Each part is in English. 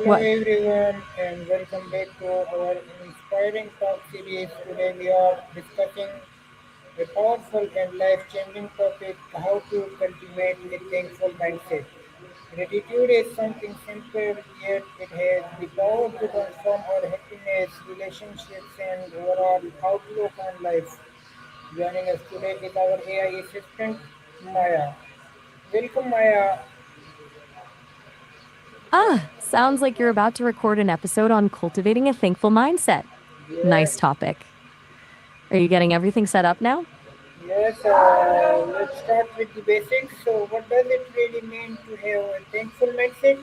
Hello, What? everyone, and welcome back to our inspiring talk series. Today, we are discussing a powerful and life changing topic: how to cultivate a thankful mindset. Gratitude is something simple, yet it has the power to transform our happiness, relationships, and overall outlook on life. Joining us today is our AI assistant, Maya. Welcome, Maya. Sounds like you're about to record an episode on cultivating a thankful mindset. Yes. Nice topic. Are you getting everything set up now? Yes, let's start with the basics. So, what does it really mean to have a thankful mindset?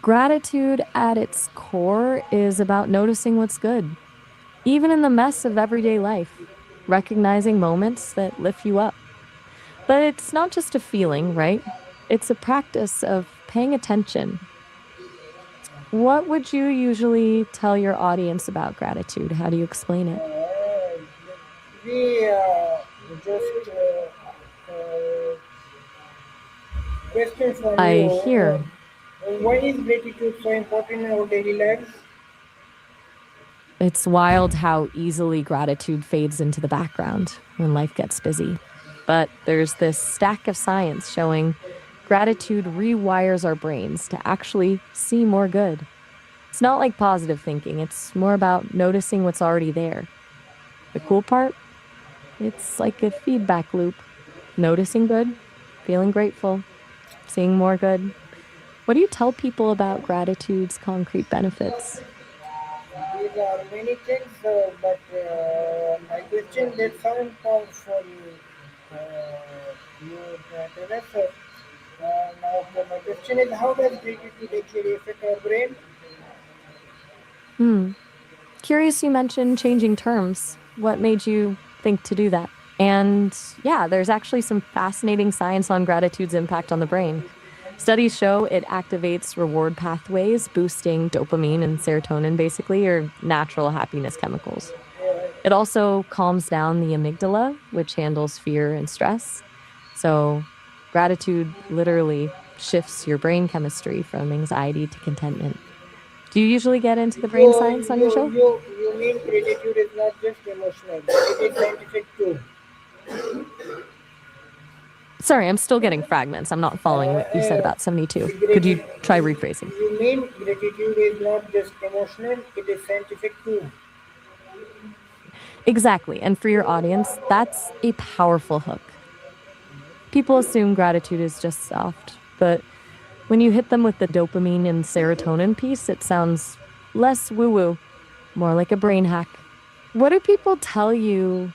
Gratitude at its core is about noticing what's good, even in the mess of everyday life, recognizing moments that lift you up. But it's not just a feeling, right? It's a practice of paying attention. What would you usually tell your audience about gratitude? How do you explain it? Uh, we just uh, question from I you. hear. Why is gratitude so important in our daily lives? It's wild how easily gratitude fades into the background when life gets busy. But there's this stack of science showing gratitude rewires our brains to actually see more good. It's not like positive thinking, it's more about noticing what's already there. The cool part? It's like a feedback loop. Noticing good, feeling grateful, seeing more good. What do you tell people about gratitude's concrete benefits? These are many things, but my question that sound powerful. You tell us. Now, my question is, how does gratitude actually affect our brain? Hmm. Curious you mentioned changing terms. What made you think to do that? And yeah, there's actually some fascinating science on gratitude's impact on the brain. Studies show it activates reward pathways, boosting dopamine and serotonin, basically, or natural happiness chemicals. Uh, It also calms down the amygdala, which handles fear and stress. So, gratitude literally shifts your brain chemistry from anxiety to contentment. Do you usually get into the you, brain science on you, your show? you mean gratitude is not just emotional, it is scientific too. Sorry, I'm still getting fragments. I'm not Uh, following what you said uh, about 72. Could you grati- try rephrasing? you mean gratitude is not just emotional, it is scientific too. Exactly. And for your audience, that's a powerful hook. People assume gratitude is just soft, but when you hit them with the dopamine and serotonin piece, it sounds less woo woo, more like a brain hack. What do people tell you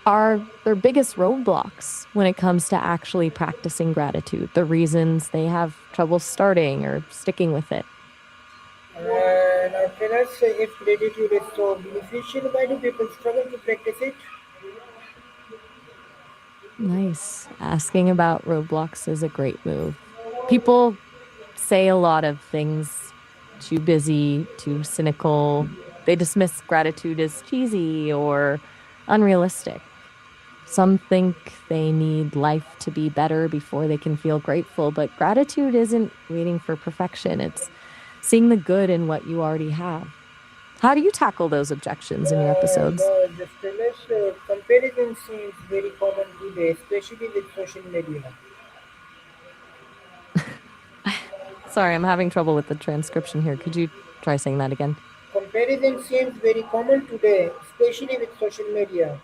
are their biggest roadblocks when it comes to actually practicing gratitude? The reasons they have trouble starting or sticking with it? Now tell us if gratitude is so beneficial, why do people struggle to practice it? Nice. Asking about roadblocks is a great move. People say a lot of things too busy, too cynical. They dismiss gratitude as cheesy or unrealistic. Some think they need life to be better before they can feel grateful, but gratitude isn't waiting for perfection. It's seeing the good in what you already have. How do you tackle those objections in your episodes? Just tell us, comparison seems very common today, especially with social media. Sorry, I'm having trouble with the transcription here. Could you try saying that again? Comparison seems very common today, especially with social media.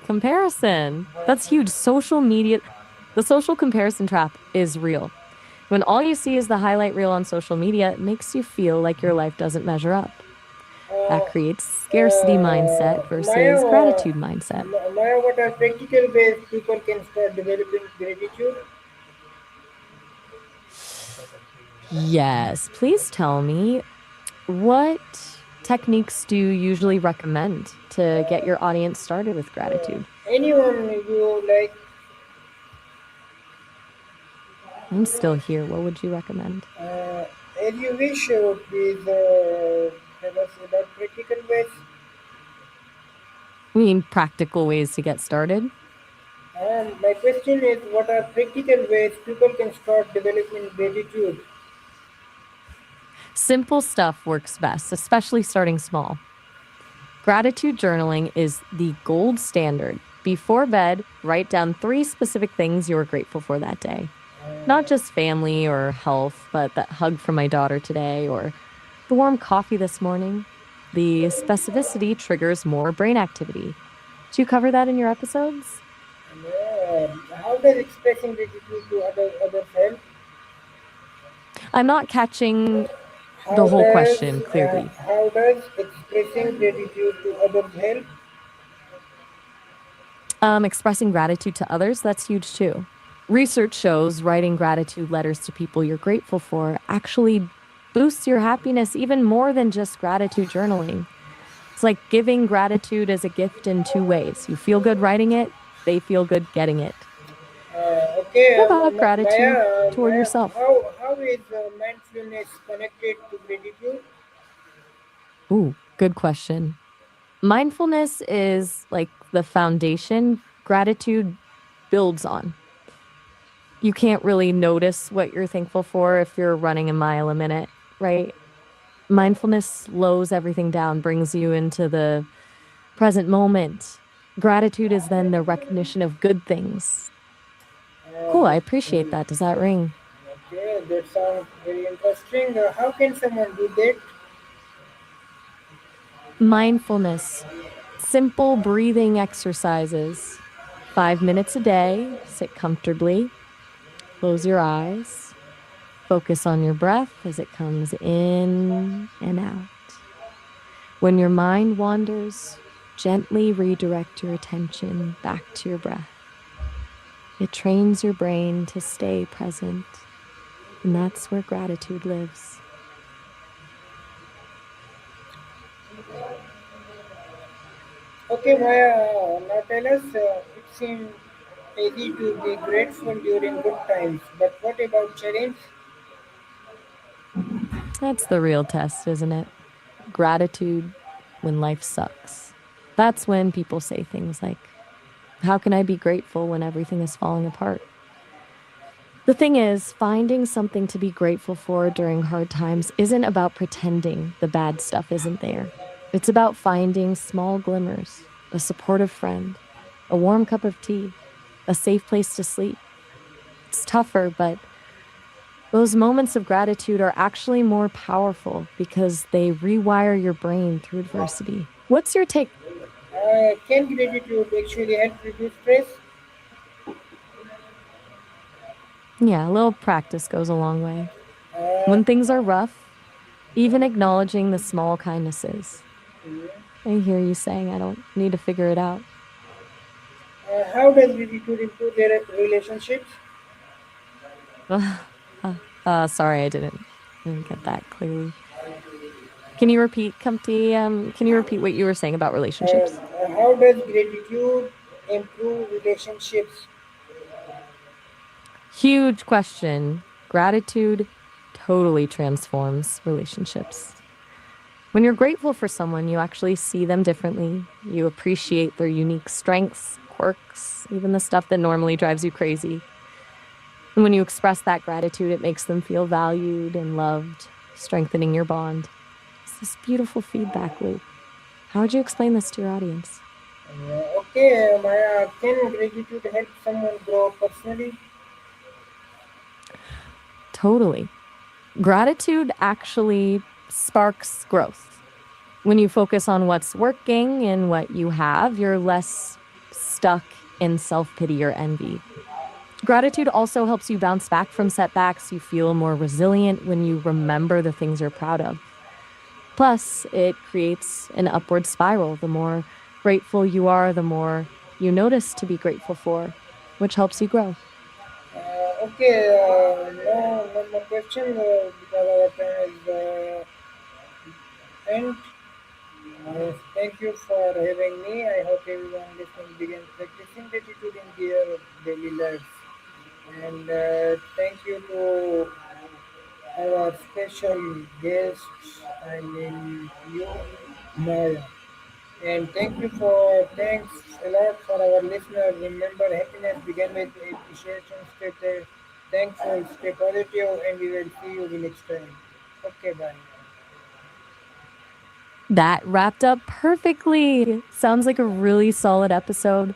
Comparison. That's huge. Social media, the social comparison trap is real. When all you see is the highlight reel on social media, it makes you feel like your life doesn't measure up. That Uh, creates scarcity mindset Maya, versus gratitude mindset. Maya, what are practical ways people can start developing gratitude? Yes, please tell me, what techniques do you usually recommend to get your audience started with gratitude? Anyone you like, I'm still here. What would you recommend? uh, as you wish, please tell us about practical ways. I mean, practical ways to get started? My question is, what are practical ways people can start developing gratitude? Simple stuff works best, especially starting small. Gratitude journaling is the gold standard. Before bed, write down 3 specific things you are grateful for that day. Not just family or health, but that hug from my daughter today or the warm coffee this morning. The specificity triggers more brain activity. Do you cover that in your episodes? How does expressing gratitude to others help? I'm not catching the How whole does question clearly. how does expressing gratitude to others help? Expressing gratitude to others, that's huge too. Research shows writing gratitude letters to people you're grateful for actually boosts your happiness even more than just gratitude journaling. It's like giving gratitude as a gift in 2 ways. You feel good writing it, they feel good getting it. Okay, What about gratitude toward Maya, yourself? how is mindfulness connected to gratitude? Ooh, good question. Mindfulness is like the foundation gratitude builds on. You can't really notice what you're thankful for if you're running a mile a minute, right? Mindfulness slows everything down, brings you into the present moment. Gratitude is then the recognition of good things. Cool, I appreciate that. Does that ring? Okay, that sounds very interesting. How can someone do that? Mindfulness, simple breathing exercises. 5 minutes a day, sit comfortably, close your eyes, focus on your breath as it comes in and out. When your mind wanders, gently redirect your attention back to your breath. It trains your brain to stay present, and that's where gratitude lives. Okay, Maya, now tell us, it seems easy to be grateful during good times, but what about challenge? That's the real test, isn't it? Gratitude when life sucks. That's when people say things like, how can I be grateful when everything is falling apart? The thing is, finding something to be grateful for during hard times isn't about pretending the bad stuff isn't there. It's about finding small glimmers, a supportive friend, a warm cup of tea, a safe place to sleep. It's tougher, but those moments of gratitude are actually more powerful because they rewire your brain through adversity. What's your take? Can gratitude actually help reduce stress? Yeah, a little practice goes a long way. Uh, When things are rough, even acknowledging the small kindnesses. I hear you saying I don't need to figure it out. how does gratitude improve their relationships? Sorry, I didn't get that clearly. Can you repeat, Compty? Can you repeat what you were saying about relationships? How does gratitude improve relationships? Huge question. Gratitude totally transforms relationships. When you're grateful for someone, you actually see them differently. You appreciate their unique strengths, quirks, even the stuff that normally drives you crazy. And when you express that gratitude, it makes them feel valued and loved, strengthening your bond. It's this beautiful feedback loop. How would you explain this to your audience? Okay, Maya, can gratitude help someone grow personally? Totally. Gratitude actually sparks growth. When you focus on what's working and what you have, you're less stuck in self pity or envy. Gratitude also helps you bounce back from setbacks. You feel more resilient when you remember the things you're proud of. Plus, it creates an upward spiral. The more grateful you are, the more you notice to be grateful for, which helps you grow. Okay, no more question because our time is end. Thank you for having me. I hope everyone listening begin practicing gratitude in their daily lives. And thank you to our special guests. I mean you, Maya. And thanks a lot for our listeners. Remember, happiness begins with appreciation. Stay thankful, stay positive, and we will see you the next time. Okay, bye. That wrapped up perfectly. Sounds like a really solid episode.